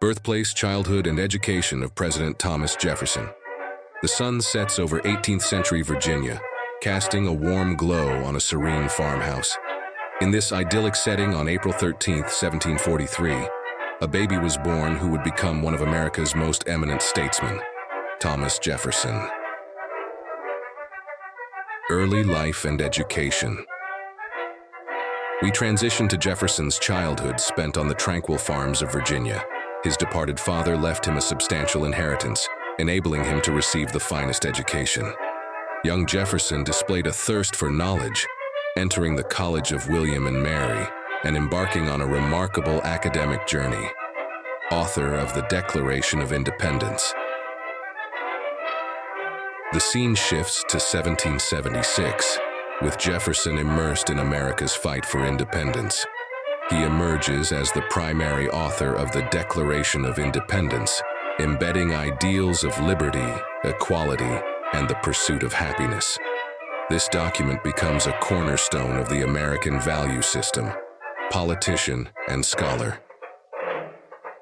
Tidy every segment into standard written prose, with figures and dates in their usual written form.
Birthplace, childhood, and education of President Thomas Jefferson. The sun sets over 18th century Virginia, casting a warm glow on a serene farmhouse. In this idyllic setting on April 13, 1743, a baby was born who would become one of America's most eminent statesmen, Thomas Jefferson. Early life and education. We transition to Jefferson's childhood spent on the tranquil farms of Virginia. His departed father left him a substantial inheritance, enabling him to receive the finest education. Young Jefferson displayed a thirst for knowledge, entering the College of William and Mary and embarking on a remarkable academic journey. Author of the Declaration of Independence. The scene shifts to 1776, with Jefferson immersed in America's fight for independence. He emerges as the primary author of the Declaration of Independence, embedding ideals of liberty, equality, and the pursuit of happiness. This document becomes a cornerstone of the American value system. Politician and scholar.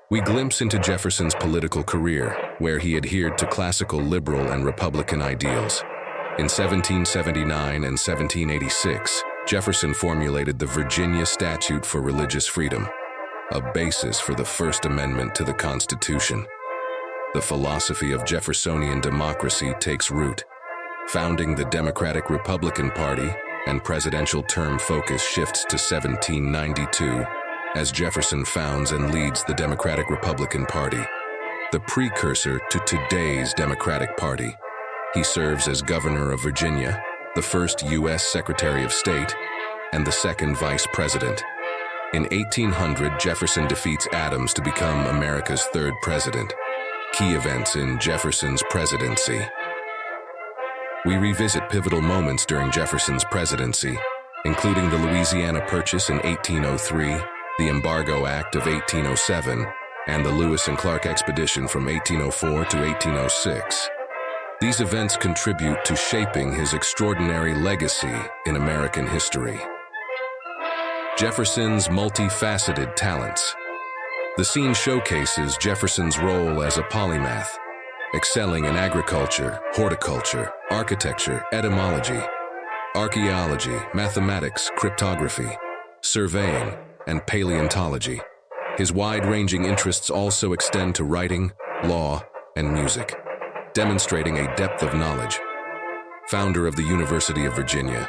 We glimpse into Jefferson's political career, where he adhered to classical liberal and Republican ideals. In 1779 and 1786, Jefferson formulated the Virginia Statute for Religious Freedom, a basis for the First Amendment to the Constitution. The philosophy of Jeffersonian democracy takes root, founding the Democratic-Republican Party, and presidential term focus shifts to 1792 as Jefferson founds and leads the Democratic-Republican Party, the precursor to today's Democratic Party. He serves as governor of Virginia, the first U.S. Secretary of State, and the second vice president. In 1800, Jefferson defeats Adams to become America's third president. Key events in Jefferson's presidency. We revisit pivotal moments during Jefferson's presidency, including the Louisiana Purchase in 1803, the Embargo Act of 1807, and the Lewis and Clark Expedition from 1804 to 1806. These events contribute to shaping his extraordinary legacy in American history. Jefferson's multifaceted talents. The scene showcases Jefferson's role as a polymath, excelling in agriculture, horticulture, architecture, etymology, archaeology, mathematics, cryptography, surveying, and paleontology. His wide-ranging interests also extend to writing, law, and music, demonstrating a depth of knowledge. Founder of the University of Virginia.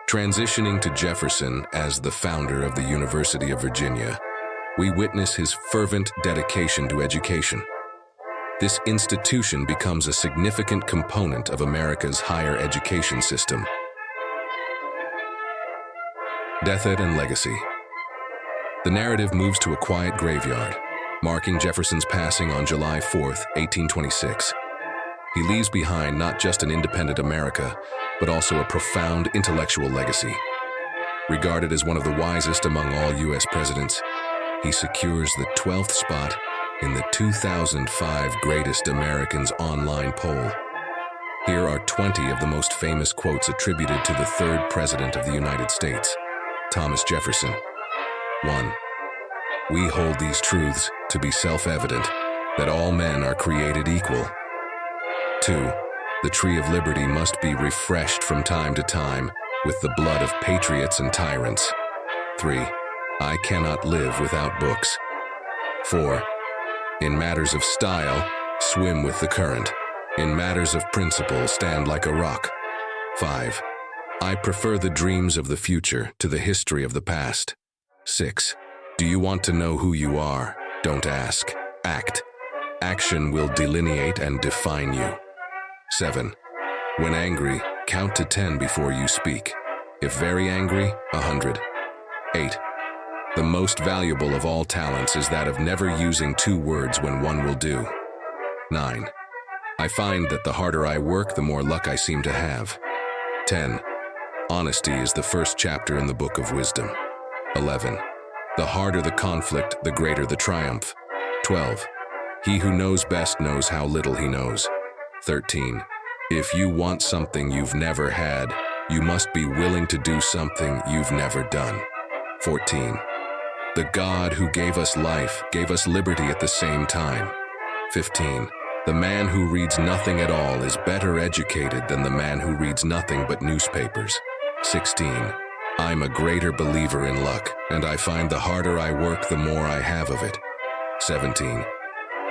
Transitioning to Jefferson as the founder of the University of Virginia, we witness his fervent dedication to education. This institution becomes a significant component of America's higher education system. Deathbed and legacy. The narrative moves to a quiet graveyard, marking Jefferson's passing on July 4, 1826. He leaves behind not just an independent America, but also a profound intellectual legacy. Regarded as one of the wisest among all U.S. presidents, he secures the 12th spot in the 2005 Greatest Americans online poll. Here are 20 of the most famous quotes attributed to the third President of the United States, Thomas Jefferson. 1. We hold these truths to be self-evident, that all men are created equal. 2. The tree of liberty must be refreshed from time to time with the blood of patriots and tyrants. 3. I cannot live without books. 4. In matters of style, swim with the current. In matters of principle, stand like a rock. 5. I prefer the dreams of the future to the history of the past. 6. Do you want to know who you are? Don't ask. Act. Action will delineate and define you. 7. When angry, count to 10 before you speak. If very angry, 100. 8. The most valuable of all talents is that of never using two words when one will do. 9. I find that the harder I work, the more luck I seem to have. 10. Honesty is the first chapter in the Book of Wisdom. 11. The harder the conflict, the greater the triumph. 12. He who knows best knows how little he knows. 13. If you want something you've never had, you must be willing to do something you've never done. 14. The God who gave us life gave us liberty at the same time. 15. The man who reads nothing at all is better educated than the man who reads nothing but newspapers. 16. I'm a greater believer in luck, and I find the harder I work, the more I have of it. 17.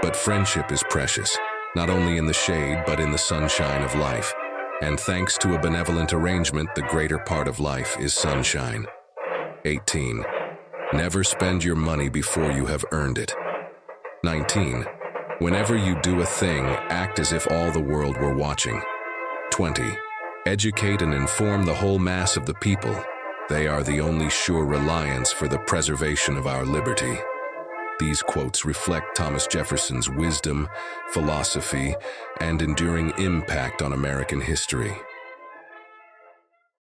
But friendship is precious, not only in the shade but in the sunshine of life. And thanks to a benevolent arrangement, the greater part of life is sunshine. 18. Never spend your money before you have earned it. 19. Whenever you do a thing, act as if all the world were watching. 20. Educate and inform the whole mass of the people. They are the only sure reliance for the preservation of our liberty. These quotes reflect Thomas Jefferson's wisdom, philosophy, and enduring impact on American history.